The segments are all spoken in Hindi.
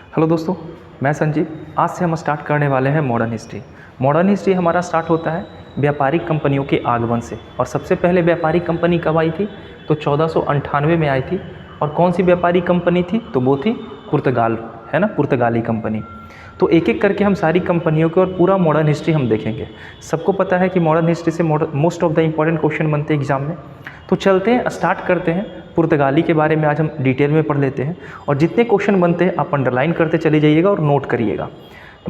हेलो दोस्तों, मैं संजीव। आज से हम स्टार्ट करने वाले हैं मॉडर्न हिस्ट्री। मॉडर्न हिस्ट्री हमारा स्टार्ट होता है व्यापारिक कंपनियों के आगमन से। और सबसे पहले व्यापारिक कंपनी कब आई थी? तो 1498 में आई थी। और कौन सी व्यापारिक कंपनी थी? तो वो थी पुर्तगाल, है ना, पुर्तगाली कंपनी। तो एक एक करके हम सारी कंपनियों के और पूरा मॉडर्न हिस्ट्री हम देखेंगे। सबको पता है कि मॉडर्न हिस्ट्री से most of the important question बनते हैं एग्जाम में। तो चलते हैं, स्टार्ट करते हैं। पुर्तगाली के बारे में आज हम डिटेल में पढ़ लेते हैं और जितने क्वेश्चन बनते हैं आप अंडरलाइन करते चले जाइएगा और नोट करिएगा।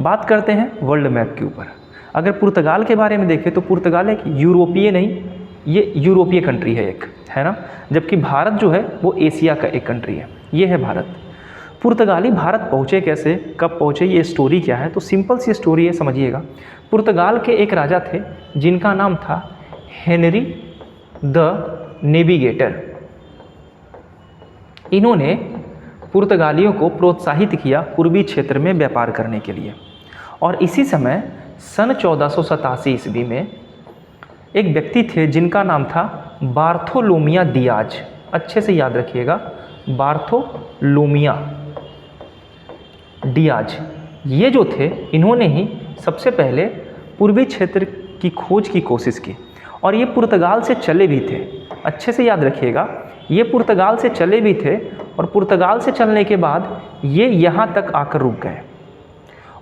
बात करते हैं वर्ल्ड मैप के ऊपर। अगर पुर्तगाल के बारे में देखें तो पुर्तगाल एक यूरोपीय नहीं, ये यूरोपीय कंट्री है एक, है ना। जबकि भारत जो है वो एशिया का एक कंट्री है, ये है भारत। पुर्तगाली भारत पहुँचे कैसे, कब पहुँचे, ये स्टोरी क्या है? तो सिंपल सी स्टोरी है, समझिएगा। पुर्तगाल के एक राजा थे जिनका नाम था हेनरी द नेविगेटर। इन्होंने पुर्तगालियों को प्रोत्साहित किया पूर्वी क्षेत्र में व्यापार करने के लिए। और इसी समय सन 1487 ईस्वी में एक व्यक्ति थे जिनका नाम था बार्थोलोमिया दियाज। अच्छे से याद रखिएगा, बार्थोलोमिया डियाज। ये जो थे, इन्होंने ही सबसे पहले पूर्वी क्षेत्र की खोज की कोशिश की। और ये पुर्तगाल से चले भी थे, अच्छे से याद रखिएगा, ये पुर्तगाल से चले भी थे। और पुर्तगाल से चलने के बाद ये यहाँ तक आकर रुक गए।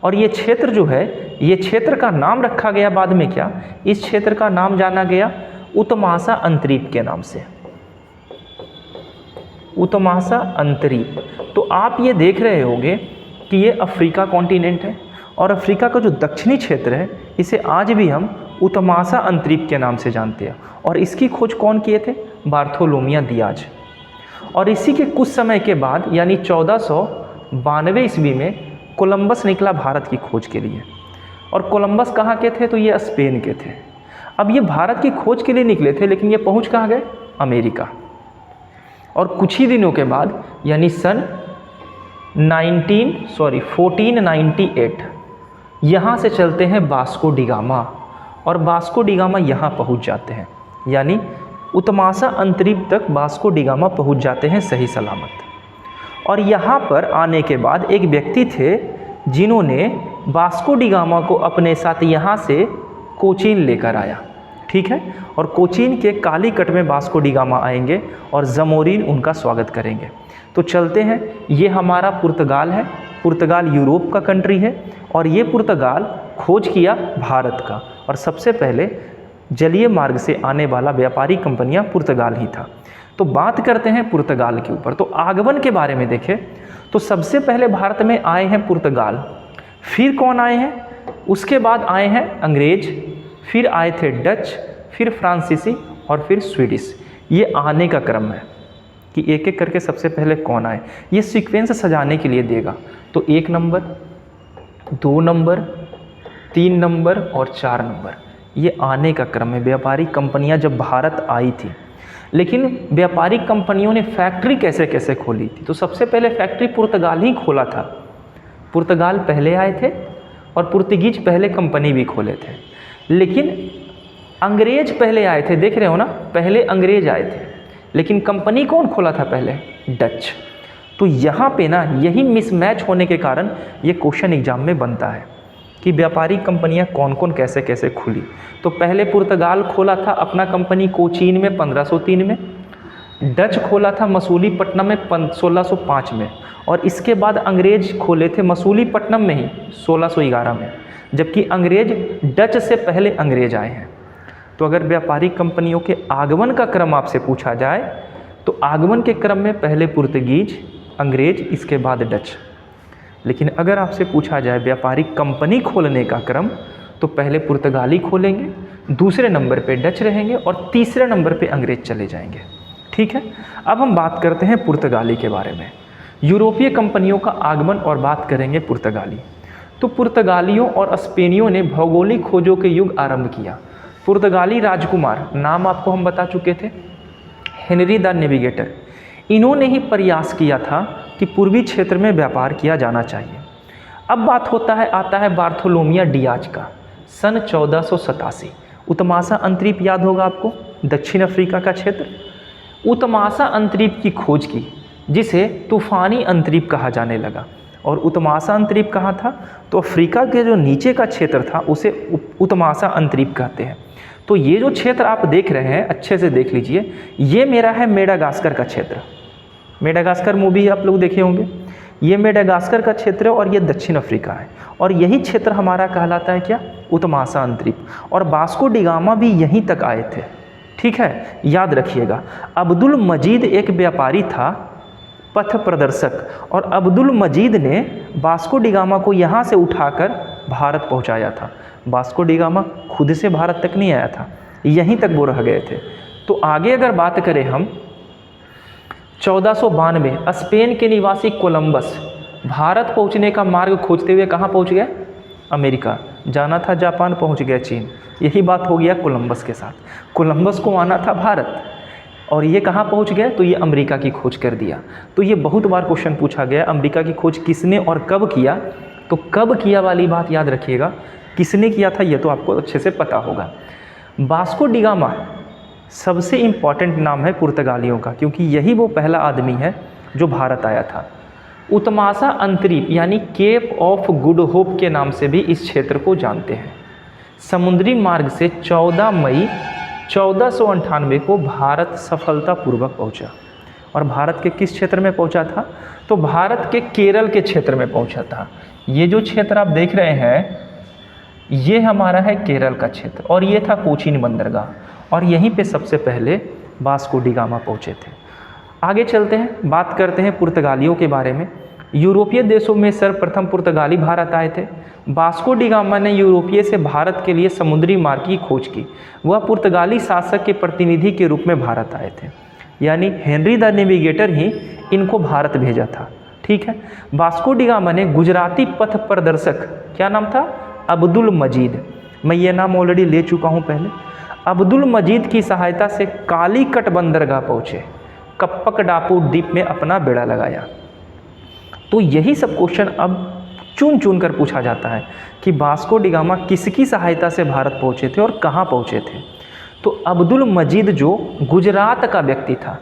और ये क्षेत्र जो है, ये क्षेत्र का नाम रखा गया बाद में, क्या इस क्षेत्र का नाम जाना गया उत्तमासा अंतरीप के नाम से, उत्तमासा अंतरीप। तो आप ये देख रहे होंगे कि ये अफ्रीका कॉन्टिनेंट है और अफ्रीका का जो दक्षिणी क्षेत्र है इसे आज भी हम उत्तमासा अंतरीप के नाम से जानते हैं। और इसकी खोज कौन किए थे? बार्थोलोमिया दियाज। और इसी के कुछ समय के बाद यानी 1492 ईस्वी में कोलंबस निकला भारत की खोज के लिए। और कोलंबस कहाँ के थे? तो ये स्पेन के थे। अब ये भारत की खोज के लिए निकले थे, लेकिन ये पहुँच कहाँ गए? अमेरिका। और कुछ ही दिनों के बाद यानी सन 1498 यहाँ से चलते हैं वास्को डी गामा। और वास्को डी गामा यहाँ पहुँच जाते हैं, यानी उत्तमासा अंतरीप तक वास्को डी गामा पहुँच जाते हैं सही सलामत। और यहाँ पर आने के बाद एक व्यक्ति थे जिन्होंने वास्को डी गामा को अपने साथ यहाँ से कोचीन लेकर आया, ठीक है। और कोचीन के कालीकट में वास्को डी गामा आएंगे और जमोरीन उनका स्वागत करेंगे। तो चलते हैं, ये हमारा पुर्तगाल है। पुर्तगाल यूरोप का कंट्री है और ये पुर्तगाल खोज किया भारत का। और सबसे पहले जलीय मार्ग से आने वाला व्यापारी कंपनियां पुर्तगाल ही था। तो बात करते हैं पुर्तगाल के ऊपर। तो आगमन के बारे में देखें तो सबसे पहले भारत में आए हैं पुर्तगाल, फिर कौन आए हैं? उसके बाद आए हैं अंग्रेज, फिर आए थे डच, फिर फ्रांसीसी और फिर स्वीडिश। ये आने का क्रम है कि एक एक करके सबसे पहले कौन आए। ये सीक्वेंस सजाने के लिए देगा। तो 1 नंबर, 2 नंबर, 3 नंबर और 4 नंबर, ये आने का क्रम है। व्यापारिक कंपनियां जब भारत आई थी, लेकिन व्यापारिक कंपनियों ने फैक्ट्री कैसे कैसे खोली थी? तो सबसे पहले फैक्ट्री पुर्तगाल ही खोला था। पुर्तगाल पहले आए थे और पुर्तगीज पहले कंपनी भी खोले थे। लेकिन अंग्रेज पहले आए थे, देख रहे हो ना, पहले अंग्रेज आए थे, लेकिन कंपनी कौन खोला था पहले? डच। तो यहाँ पे ना यही मिसमैच होने के कारण ये क्वेश्चन एग्जाम में बनता है कि व्यापारिक कंपनियाँ कौन कौन कैसे कैसे खुली। तो पहले पुर्तगाल खोला था अपना कंपनी कोचीन में 1503 में, डच खोला था मसूलीपट्टनम में 1605 में, और इसके बाद अंग्रेज खोले थे मसूलीपट्टनम में ही 1611 में। जबकि अंग्रेज डच से पहले अंग्रेज आए हैं। तो अगर व्यापारिक कंपनियों के आगमन का क्रम आपसे पूछा जाए तो आगमन के क्रम में पहले पुर्तगीज, अंग्रेज, इसके बाद डच। लेकिन अगर आपसे पूछा जाए व्यापारिक कंपनी खोलने का क्रम, तो पहले पुर्तगाली खोलेंगे, दूसरे नंबर पे डच रहेंगे और तीसरे नंबर पे अंग्रेज चले जाएंगे, ठीक है। अब हम बात करते हैं पुर्तगाली के बारे में। यूरोपीय कंपनियों का आगमन और बात करेंगे पुर्तगाली। तो पुर्तगालियों और स्पेनियों ने भौगोलिक खोजों के युग आरंभ किया। पुर्तगाली राजकुमार, नाम आपको हम बता चुके थे, हेनरी द नेविगेटर, इन्होंने ही प्रयास किया था कि पूर्वी क्षेत्र में व्यापार किया जाना चाहिए। अब बात आता है बार्थोलोमिया डियाज का, सन 1487। उत्तमासा अंतरीप याद होगा आपको, दक्षिण अफ्रीका का क्षेत्र। उत्तमासा अंतरीप की खोज की, जिसे तूफानी अंतरीप कहा जाने लगा। और उत्तमाशा अंतरीप कहाँ था? तो अफ्रीका के जो नीचे का क्षेत्र था उसे उत्तमाशा अंतरीप कहते हैं। तो ये जो क्षेत्र आप देख रहे हैं, अच्छे से देख लीजिए, ये मेरा है मेडागास्कर का क्षेत्र। मेडागास्कर मूवी आप लोग देखे होंगे। ये मेडागास्कर का क्षेत्र है और ये दक्षिण अफ्रीका है, और यही क्षेत्र हमारा कहलाता है क्या? उत्तमाशा अंतरीप। और वास्को डी गामा भी यहीं तक आए थे, ठीक है, याद रखिएगा। अब्दुल मजीद एक व्यापारी था, पथ प्रदर्शक, और अब्दुल मजीद ने वास्को डी गामा को यहाँ से उठाकर भारत पहुँचाया था। वास्को डी गामा खुद से भारत तक नहीं आया था, यहीं तक वो रह गए थे। तो आगे अगर बात करें हम, 1492 स्पेन के निवासी कोलंबस भारत पहुंचने का मार्ग खोजते हुए कहाँ पहुंच गए? अमेरिका। जाना था जापान, पहुंच गया चीन। यही बात हो गया कोलंबस के साथ। कोलंबस को आना था भारत और ये कहाँ पहुंच गए? तो ये अमेरिका की खोज कर दिया। तो ये बहुत बार क्वेश्चन पूछा गया, अमेरिका की खोज किसने और कब किया? तो कब किया वाली बात याद रखिएगा, किसने किया था ये तो आपको अच्छे से पता होगा। वास्को डी गामा सबसे इम्पॉर्टेंट नाम है पुर्तगालियों का, क्योंकि यही वो पहला आदमी है जो भारत आया था। उत्तमाशा अंतरीप यानी केप ऑफ गुड होप के नाम से भी इस क्षेत्र को जानते हैं। समुद्री मार्ग से 14 मई 1498 को भारत सफलतापूर्वक पहुंचा। और भारत के किस क्षेत्र में पहुंचा था? तो भारत के केरल के क्षेत्र में पहुंचा था। ये जो क्षेत्र आप देख रहे हैं, ये हमारा है केरल का क्षेत्र, और ये था कोचीन बंदरगाह, और यहीं पे सबसे पहले वास्को डी गामा पहुँचे थे। आगे चलते हैं, बात करते हैं पुर्तगालियों के बारे में। यूरोपीय देशों में सर्वप्रथम पुर्तगाली भारत आए थे। वास्को डी गामा ने यूरोपीय से भारत के लिए समुद्री मार्ग की खोज की। वह पुर्तगाली शासक के प्रतिनिधि के रूप में भारत आए थे, यानी हेनरी द नेविगेटर ही इनको भारत भेजा था, ठीक है। वास्को डी गामा ने गुजराती पथ प्रदर्शक, क्या नाम था? अब्दुल मजीद। मैं ये नाम ऑलरेडी ले चुका हूँ पहले। अब्दुल मजीद की सहायता से कालीकट बंदरगाह पहुँचे, कप्पक डापू द्वीप में अपना बेड़ा लगाया। तो यही सब क्वेश्चन अब चुन चुन कर पूछा जाता है कि वास्को डी गामा किसकी सहायता से भारत पहुँचे थे और कहाँ पहुँचे थे। तो अब्दुल मजीद जो गुजरात का व्यक्ति था,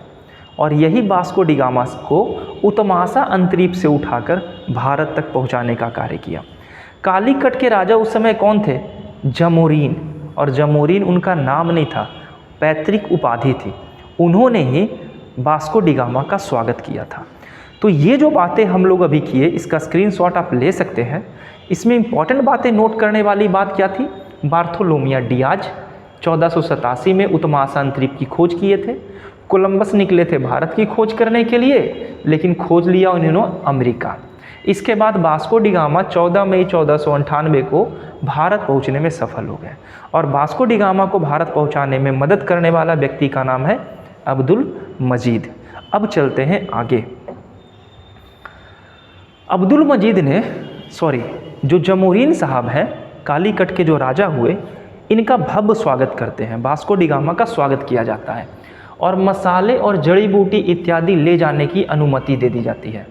और यही वास्को डी गामा को उत्तमाशा अंतरीप से उठाकर भारत तक पहुँचाने का कार्य किया। कालीकट के राजा उस समय कौन थे? जमोरीन। और जमोरीन उनका नाम नहीं था, पैतृक उपाधि थी। उन्होंने ही वास्को डी गामा का स्वागत किया था। तो ये जो बातें हम लोग अभी किए, इसका स्क्रीनशॉट आप ले सकते हैं। इसमें इंपॉर्टेंट बातें नोट करने वाली बात क्या थी? बार्थोलोमिया डियाज 1487 में उत्तमाशा अंतरीप की खोज किए थे। कोलंबस निकले थे भारत की खोज करने के लिए, लेकिन खोज लिया उन्होंने अमेरिका। इसके बाद वास्को डी गामा 14 मई 1498 को भारत पहुंचने में सफल हो गए, और वास्को डी गामा को भारत पहुंचाने में मदद करने वाला व्यक्ति का नाम है अब्दुल मजीद। अब चलते हैं आगे। अब्दुल मजीद ने जो जमोरीन साहब हैं, कालीकट के जो राजा हुए, इनका भव्य स्वागत करते हैं। वास्को डी गामा का स्वागत किया जाता है और मसाले और जड़ी बूटी इत्यादि ले जाने की अनुमति दे दी जाती है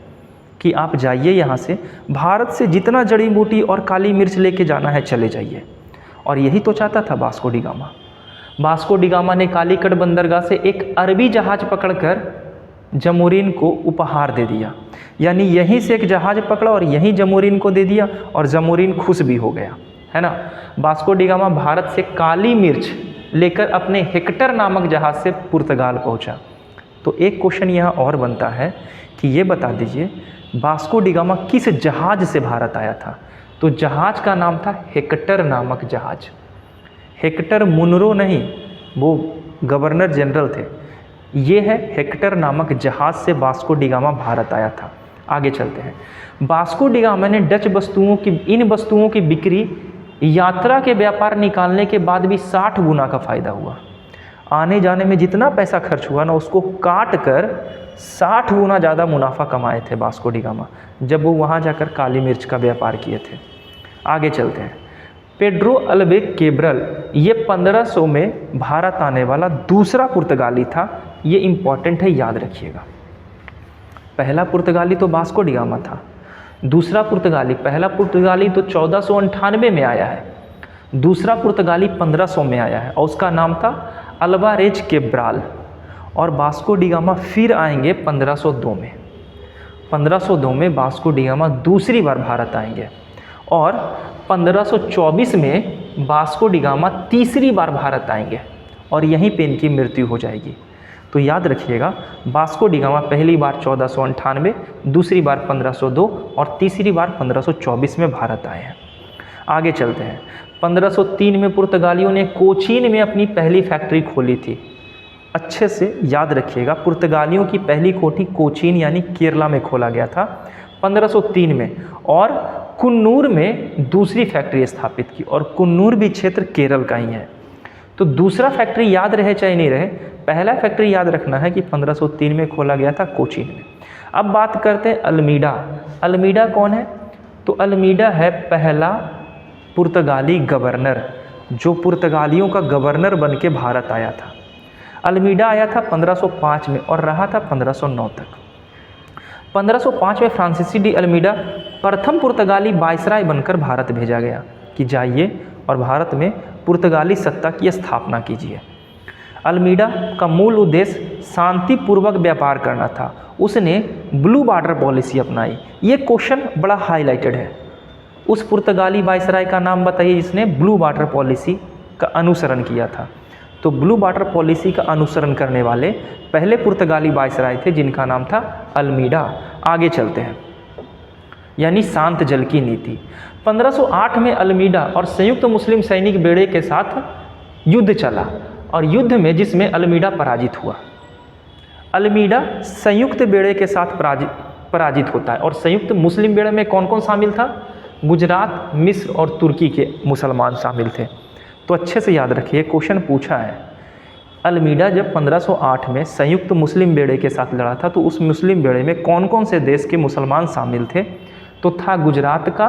कि आप जाइए यहाँ से, भारत से जितना जड़ी बूटी और काली मिर्च लेके जाना है चले जाइए। और यही तो चाहता था Vasco D gamma. Vasco D gamma ने कालीकट बंदरगाह से एक अरबी जहाज पकड़कर जमोरीन को उपहार दे दिया, यानी यहीं से एक जहाज पकड़ा और यहीं जमोरीन को दे दिया, और जमोरीन खुश भी हो गया, है ना। वास्को डी गामा भारत से काली मिर्च लेकर अपने हेक्टर नामक जहाज से पुर्तगाल पहुंचा। तो एक क्वेश्चन यहाँ और बनता है कि ये बता दीजिए वास्को डी गामा किस जहाज से भारत आया था? तो जहाज का नाम था हेक्टर नामक जहाज। हेक्टर मुनरो नहीं, वो गवर्नर जनरल थे। ये है हेक्टर नामक जहाज से वास्को डी गामा भारत आया था। आगे चलते हैं। वास्को डी गामा ने इन वस्तुओं की बिक्री, यात्रा के व्यापार निकालने के बाद भी 60 गुना का फ़ायदा हुआ। आने जाने में जितना पैसा खर्च हुआ ना, उसको काट कर 60 गुना ज़्यादा मुनाफा कमाए थे वास्को डी गामा, जब वो वहाँ जाकर काली मिर्च का व्यापार किए थे। आगे चलते हैं। पेड्रो अल्वेज केब्रल, ये 1500 में भारत आने वाला दूसरा पुर्तगाली था। ये इम्पॉर्टेंट है, याद रखिएगा। पहला पुर्तगाली तो वास्को डी गामा था, दूसरा पुर्तगाली, पहला पुर्तगाली तो 1498 में आया है, दूसरा पुर्तगाली 1500 में आया है, और उसका नाम था अल्वारेज केब्राल। और वास्को डी गामा फिर आएंगे 1502 में। 1502 में वास्को डी गामा दूसरी बार भारत आएंगे और 1524 में वास्को डी गामा तीसरी बार भारत आएंगे और यहीं पे इनकी मृत्यु हो जाएगी। तो याद रखिएगा, वास्को डी गामा पहली बार 1498, दूसरी बार 1502 और तीसरी बार 1524 में भारत आए हैं। आगे चलते हैं। 1503 में पुर्तगालियों ने कोचीन में अपनी पहली फैक्ट्री खोली थी। अच्छे से याद रखिएगा, पुर्तगालियों की पहली कोठी कोचीन यानी केरला में खोला गया था 1503 में, और कुन्नूर में दूसरी फैक्ट्री स्थापित की, और कुन्नूर भी क्षेत्र केरल का ही है। तो दूसरा फैक्ट्री याद रहे चाहे नहीं रहे, पहला फैक्ट्री याद रखना है कि 1503 में खोला गया था कोचीन में। अब बात करते हैं अल्मीडा। अल्मीडा कौन है? तो अल्मीडा है पहला पुर्तगाली गवर्नर जो पुर्तगालियों का गवर्नर बन के भारत आया था। अल्मीडा आया था 1505 में और रहा था 1509 तक। 1505 में फ्रांसीसी डी अल्मीडा प्रथम पुर्तगाली वायसराय बनकर भारत भेजा गया कि जाइए और भारत में पुर्तगाली सत्ता की स्थापना कीजिए। अल्मीडा का मूल उद्देश्य शांतिपूर्वक व्यापार करना था। उसने ब्लू वाटर पॉलिसी अपनाई। ये क्वेश्चन बड़ा हाईलाइटेड है। उस पुर्तगाली वायसराय का नाम बताइए जिसने ब्लू वाटर पॉलिसी का अनुसरण किया था। तो ब्लू वाटर पॉलिसी का अनुसरण करने वाले पहले पुर्तगाली वायसराय थे जिनका नाम था अल्मीडा। आगे चलते हैं, यानी शांत जल की नीति। 1508 में अल्मीडा और संयुक्त मुस्लिम सैनिक बेड़े के साथ युद्ध चला और युद्ध में जिसमें अल्मीडा पराजित हुआ। अल्मीडा संयुक्त बेड़े के साथ पराजित होता है और संयुक्त मुस्लिम बेड़े में कौन कौन शामिल था? गुजरात, मिस्र और तुर्की के मुसलमान शामिल थे। तो अच्छे से याद रखिए, क्वेश्चन पूछा है। अल्मीडा जब 1508 में संयुक्त मुस्लिम बेड़े के साथ लड़ा था तो उस मुस्लिम बेड़े में कौन कौन से देश के मुसलमान शामिल थे? तो था गुजरात का,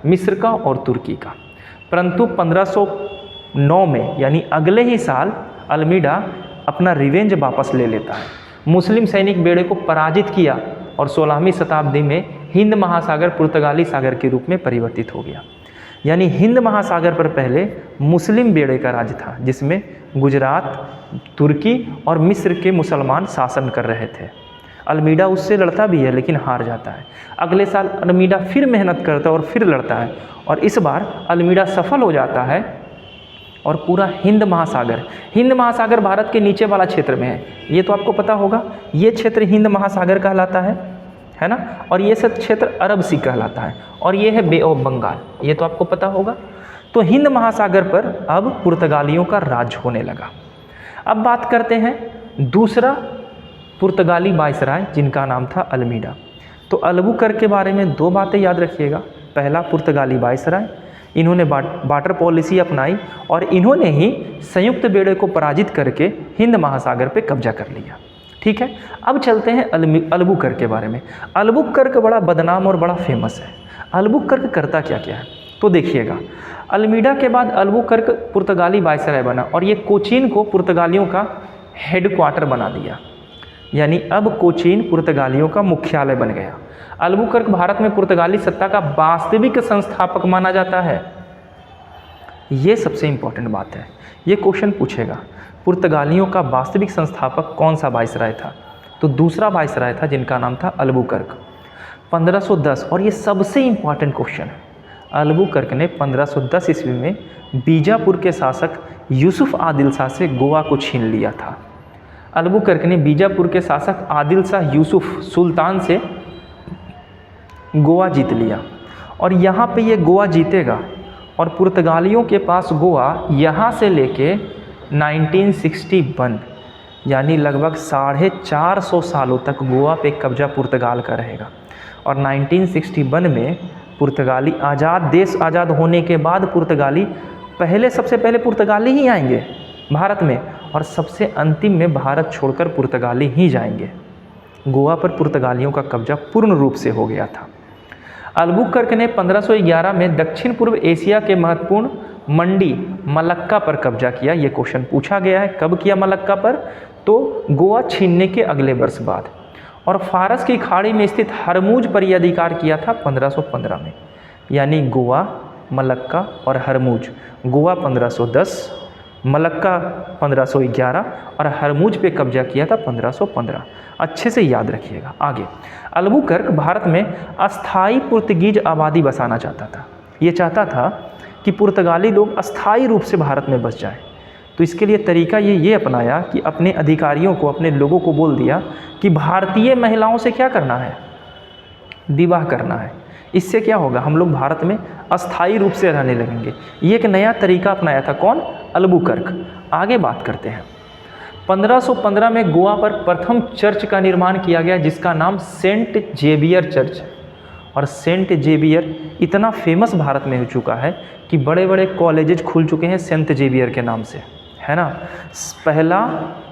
मिस्र का और तुर्की का। परंतु 1509 में यानी अगले ही साल अल्मीडा अपना रिवेंज वापस ले लेता है, मुस्लिम सैनिक बेड़े को पराजित किया और 16वीं शताब्दी में हिंद महासागर पुर्तगाली सागर के रूप में परिवर्तित हो गया। यानी हिंद महासागर पर पहले मुस्लिम बेड़े का राज था जिसमें गुजरात, तुर्की और मिस्र के मुसलमान शासन कर रहे थे। अल्मीडा उससे लड़ता भी है लेकिन हार जाता है। अगले साल अल्मीडा फिर मेहनत करता है और फिर लड़ता है और इस बार अल्मीडा सफल हो जाता है और पूरा हिंद महासागर भारत के नीचे वाला क्षेत्र में है। ये तो आपको पता होगा, ये क्षेत्र हिंद महासागर कहलाता है ना, और ये सब क्षेत्र अरब सी कहलाता है और ये है बे ऑफ बंगाल, ये तो आपको पता होगा। तो हिंद महासागर पर अब पुर्तगालियों का राज होने लगा। अब बात करते हैं दूसरा पुर्तगाली वायसराय जिनका नाम था अल्मीडा। तो अल्बुकर्क के बारे में दो बातें याद रखिएगा। पहला पुर्तगाली वायसराय, इन्होंने वाटर पॉलिसी अपनाई और इन्होंने ही संयुक्त बेड़े को पराजित करके हिंद महासागर पे कब्जा कर लिया। ठीक है, अब चलते हैं अल्बुकर्क के बारे में। अल्बुकर्क बड़ा बदनाम और बड़ा फेमस है। अल्बुकर्क करता क्या क्या है तो देखिएगा। अल्मीडा के बाद अल्बुकर्क पुर्तगाली वायसराय बना और ये कोचीन को पुर्तगालियों का हेडक्वार्टर बना दिया, यानी अब कोचीन पुर्तगालियों का मुख्यालय बन गया। अल्बुकर्क भारत में पुर्तगाली सत्ता का वास्तविक संस्थापक माना जाता है। ये सबसे इम्पोर्टेंट बात है, ये क्वेश्चन पूछेगा। पुर्तगालियों का वास्तविक संस्थापक कौन सा वायसराय था? तो दूसरा वायसराय था जिनका नाम था अल्बुकर्क। 1510, और ये सबसे इम्पॉर्टेंट क्वेश्चन है। अल्बुकर्क ने 1510 ईस्वी में बीजापुर के शासक यूसुफ आदिल शाह से गोवा को छीन लिया था। अल्बुकर्क ने बीजापुर के शासक आदिल शाह यूसुफ सुल्तान से गोवा जीत लिया और यहाँ पे ये गोवा जीतेगा और पुर्तगालियों के पास गोवा यहाँ से लेके 1961 यानी लगभग 450 सालों तक गोवा पे कब्जा पुर्तगाल का रहेगा। और 1961 में पुर्तगाली देश आज़ाद होने के बाद पुर्तगाली सबसे पहले पुर्तगाली ही आएंगे भारत में और सबसे अंतिम में भारत छोड़कर पुर्तगाली ही जाएंगे। गोवा पर पुर्तगालियों का कब्जा पूर्ण रूप से हो गया था। अल्बुकर्क ने 1511 में दक्षिण पूर्व एशिया के महत्वपूर्ण मंडी मलक्का पर कब्जा किया। ये क्वेश्चन पूछा गया है, कब किया मलक्का पर? तो गोवा छीनने के अगले वर्ष बाद। और फारस की खाड़ी में स्थित हरमुज पर यह अधिकार किया था 1515 में। यानी गोवा, मलक्का और हरमुज। गोवा 1510, मलक्का 1511 और हरमुज पे कब्जा किया था 1515। अच्छे से याद रखिएगा। आगे, अल्बुकर्क भारत में अस्थाई पुर्तगीज आबादी बसाना चाहता था। ये चाहता था कि पुर्तगाली लोग अस्थाई रूप से भारत में बस जाएं। तो इसके लिए तरीका ये अपनाया कि अपने अधिकारियों को, अपने लोगों को बोल दिया कि भारतीय महिलाओं से क्या करना है, विवाह करना है। इससे क्या होगा, हम लोग भारत में अस्थाई रूप से रहने लगेंगे। ये एक नया तरीका अपनाया था कौन, अल्बुकर्क। आगे बात करते हैं। 1515 में गोवा पर प्रथम चर्च का निर्माण किया गया जिसका नाम सेंट जेवियर चर्च है। और सेंट जेवियर इतना फेमस भारत में हो चुका है कि बड़े बड़े कॉलेजेस खुल चुके हैं सेंट जेवियर के नाम से, है ना। पहला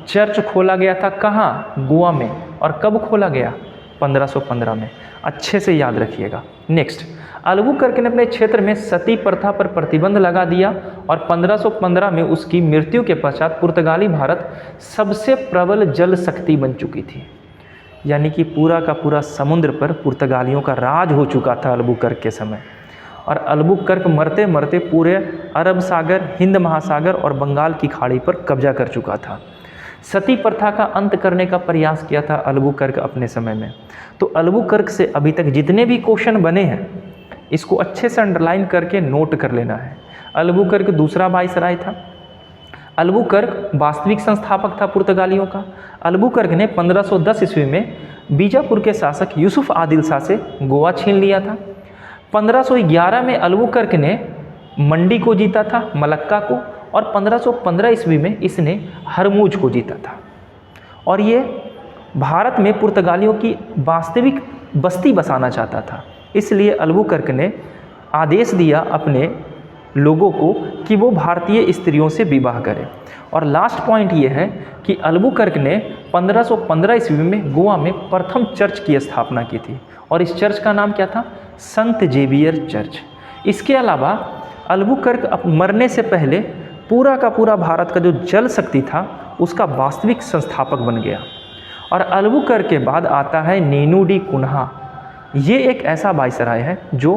चर्च खोला गया था कहाँ, गोवा में। और कब खोला गया, 1515 में। अच्छे से याद रखिएगा। नेक्स्ट, अल्बुकर्क ने अपने क्षेत्र में सती प्रथा पर प्रतिबंध लगा दिया और 1515 में उसकी मृत्यु के पश्चात पुर्तगाली भारत सबसे प्रबल जल शक्ति बन चुकी थी। यानी कि पूरा का पूरा समुद्र पर पुर्तगालियों का राज हो चुका था अल्बुकर्क के समय। और अल्बुकर्क मरते मरते पूरे अरब सागर, हिंद महासागर और बंगाल की खाड़ी पर कब्जा कर चुका था। सती प्रथा का अंत करने का प्रयास किया था अल्बुकर्क अपने समय में। तो अल्बुकर्क से अभी तक जितने भी क्वेश्चन बने हैं, इसको अच्छे से अंडरलाइन करके नोट कर लेना है। अल्बुकर्क दूसरा वाइसराय था। अल्बुकर्क वास्तविक संस्थापक था पुर्तगालियों का। अल्बुकर्क ने 1510 ईस्वी में बीजापुर के शासक यूसुफ आदिल शाह से गोवा छीन लिया था। 1511 में अल्बुकर्क ने मंडी को जीता था, मलक्का को, और 1515 ईस्वी में इसने हरमुज को जीता था। और ये भारत में पुर्तगालियों की वास्तविक बस्ती बसाना चाहता था। इसलिए अल्बुकर्क ने आदेश दिया अपने लोगों को कि वो भारतीय स्त्रियों से विवाह करें। और लास्ट पॉइंट ये है कि अल्बुकर्क ने 1515 ईस्वी में गोवा में प्रथम चर्च की स्थापना की थी। और इस चर्च का नाम क्या था, संत जेवियर चर्च। इसके अलावा अल्बुकर्क मरने से पहले पूरा का पूरा भारत का जो जल शक्ति था उसका वास्तविक संस्थापक बन गया। और अल्बुकर्क के बाद आता है नीनू डी कुन्हा। ये एक ऐसा वाइसराय है जो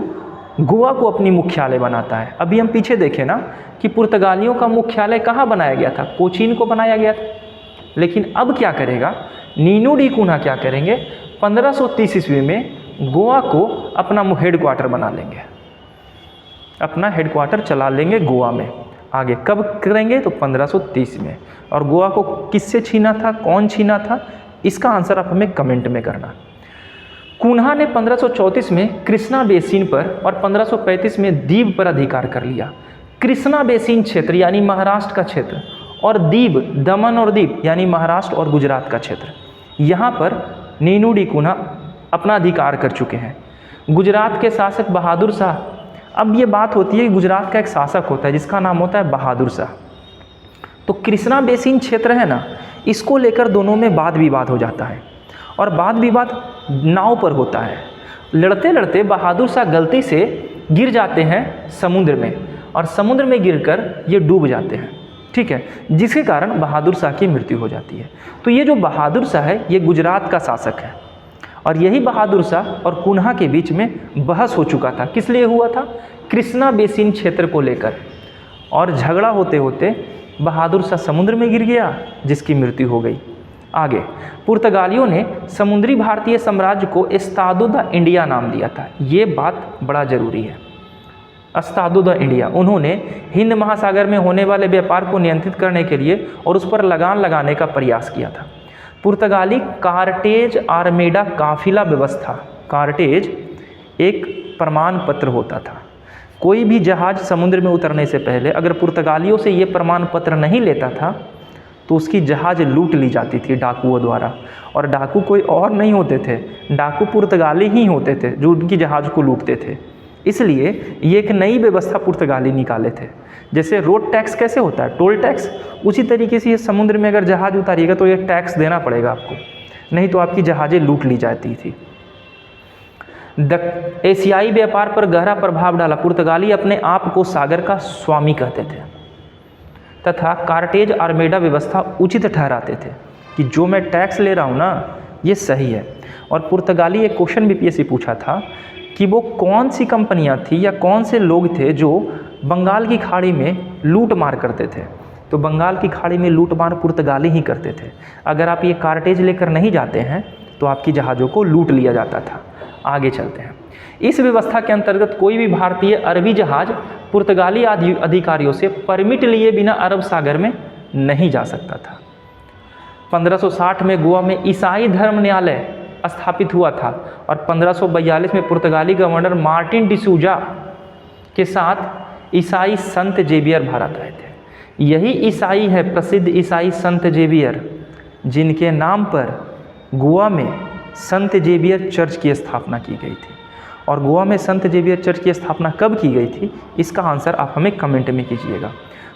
गोवा को अपनी मुख्यालय बनाता है। अभी हम पीछे देखें ना कि पुर्तगालियों का मुख्यालय कहाँ बनाया गया था, कोचीन को बनाया गया था। लेकिन अब क्या करेगा नीनू डी कुन्हा, क्या करेंगे, 1530 ईस्वी में गोवा को अपना हेडक्वार्टर बना लेंगे, अपना हेडक्वार्टर चला लेंगे गोवा में। आगे कब करेंगे, तो 1530 में। और गोवा को किससे छीना था, कौन छीना था, इसका आंसर आप हमें कमेंट में करना। कुन्हा ने 1534 में कृष्णा बेसिन पर और 1535 में दीव पर अधिकार कर लिया। कृष्णा बेसिन क्षेत्र यानी महाराष्ट्र का क्षेत्र, और दीव, दमन और दीव यानी महाराष्ट्र और गुजरात का क्षेत्र, यहाँ पर नीनू डी कुन्हा अपना अधिकार कर चुके हैं। गुजरात के शासक बहादुर शाह, अब ये बात होती है कि गुजरात का एक शासक होता है जिसका नाम होता है बहादुर शाह। तो कृष्णा बेसिन क्षेत्र है ना, इसको लेकर दोनों में वाद विवाद हो जाता है। और वाद विवाद नाव पर होता है। लड़ते लड़ते बहादुर शाह गलती से गिर जाते हैं समुद्र में, और समुद्र में गिरकर ये डूब जाते हैं, ठीक है, जिसके कारण बहादुर शाह की मृत्यु हो जाती है। तो ये जो बहादुर शाह है ये गुजरात का शासक है। और यही बहादुर शाह और कुन्हा के बीच में बहस हो चुका था। किस लिए हुआ था, कृष्णा बेसिन क्षेत्र को लेकर। और झगड़ा होते होते बहादुर शाह समुद्र में गिर गया जिसकी मृत्यु हो गई। आगे, पुर्तगालियों ने समुद्री भारतीय साम्राज्य को एस्तादो द इंडिया नाम दिया था। ये बात बड़ा जरूरी है, एस्तादो द इंडिया। उन्होंने हिंद महासागर में होने वाले व्यापार को नियंत्रित करने के लिए और उस पर लगान लगाने का प्रयास किया था। पुर्तगाली कार्टेज आर्मेडा काफिला व्यवस्था, कार्टेज एक प्रमाण पत्र होता था। कोई भी जहाज समुद्र में उतरने से पहले अगर पुर्तगालियों से ये प्रमाण पत्र नहीं लेता था तो उसकी जहाज लूट ली जाती थी डाकुओं द्वारा। और डाकू कोई और नहीं होते थे, डाकू पुर्तगाली ही होते थे जो उनकी जहाज को लूटते थे। इसलिए ये एक नई व्यवस्था पुर्तगाली निकाले थे। जैसे रोड टैक्स कैसे होता है, टोल टैक्स, उसी तरीके से ये समुद्र में अगर जहाज उतारिएगा तो ये टैक्स देना पड़ेगा आपको, नहीं तो आपकी जहाज़ें लूट ली जाती थी। एशियाई व्यापार पर गहरा प्रभाव डाला। पुर्तगाली अपने आप को सागर का स्वामी कहते थे तथा कार्टेज आर्मेडा व्यवस्था उचित ठहराते थे कि जो मैं टैक्स ले रहा हूँ ना ये सही है। और पुर्तगाली एक क्वेश्चन बीपीएससी पूछा था कि वो कौन सी कंपनियां थी या कौन से लोग थे जो बंगाल की खाड़ी में लूट मार करते थे। तो बंगाल की खाड़ी में लूट मार पुर्तगाली ही करते थे। अगर आप ये कार्टेज लेकर नहीं जाते हैं तो आपकी जहाज़ों को लूट लिया जाता था। आगे चलते हैं। इस व्यवस्था के अंतर्गत कोई भी भारतीय अरबी जहाज़ पुर्तगाली अधिकारियों से परमिट लिए बिना अरब सागर में नहीं जा सकता था। 1560 में गोवा में ईसाई धर्म न्यायालय स्थापित हुआ था और 1542 में पुर्तगाली गवर्नर मार्टिन डिसूजा के साथ ईसाई संत जेवियर भारत आए थे। यही ईसाई है प्रसिद्ध ईसाई संत जेवियर, जिनके नाम पर गोवा में संत जेवियर चर्च की स्थापना की गई थी। और गोवा में संत जेवियर चर्च की स्थापना कब की गई थी, इसका आंसर आप हमें कमेंट में कीजिएगा।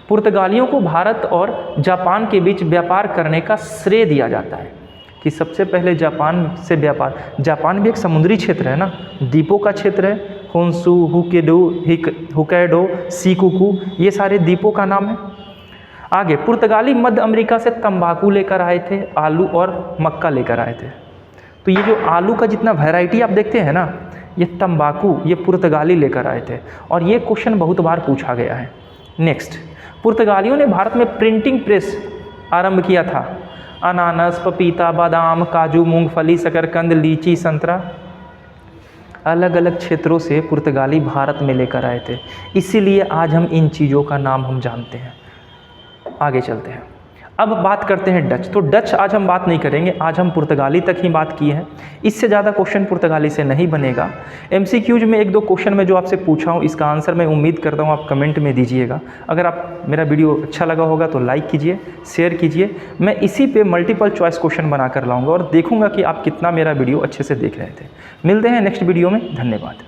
पुर्तगालियों को भारत और जापान के बीच व्यापार करने का श्रेय दिया जाता है कि सबसे पहले जापान से व्यापार, जापान भी एक समुद्री क्षेत्र है ना, द्वीपों का क्षेत्र है। होन्शु, हुकैडो, शिकोकू, ये सारे द्वीपों का नाम है। आगे, पुर्तगाली मध्य अमेरिका से तंबाकू लेकर आए थे, आलू और मक्का लेकर आए थे। तो ये जो आलू का जितना वैरायटी आप देखते हैं ना, ये तंबाकू ये पुर्तगाली लेकर आए थे और ये क्वेश्चन बहुत बार पूछा गया है। नेक्स्ट, पुर्तगालियों ने भारत में प्रिंटिंग प्रेस आरंभ किया था। अनानास, पपीता, बादाम, काजू, मूंगफली, शकरकंद, लीची, संतरा, अलग अलग क्षेत्रों से पुर्तगाली भारत में लेकर आए थे, इसीलिए आज हम इन चीज़ों का नाम हम जानते हैं। आगे चलते हैं। अब बात करते हैं डच। तो डच आज हम बात नहीं करेंगे, आज हम पुर्तगाली तक ही बात की है। इससे ज़्यादा क्वेश्चन पुर्तगाली से नहीं बनेगा। MCQs में 1-2 क्वेश्चन में जो आपसे पूछा हूँ, इसका आंसर मैं उम्मीद करता हूँ आप कमेंट में दीजिएगा। अगर आप मेरा वीडियो अच्छा लगा होगा तो लाइक कीजिए, शेयर कीजिए। मैं इसी पे मल्टीपल चॉइस क्वेश्चन बना कर लाऊँगा और देखूँगा कि आप कितना मेरा वीडियो अच्छे से देख रहे थे। मिलते हैं नेक्स्ट वीडियो में। धन्यवाद।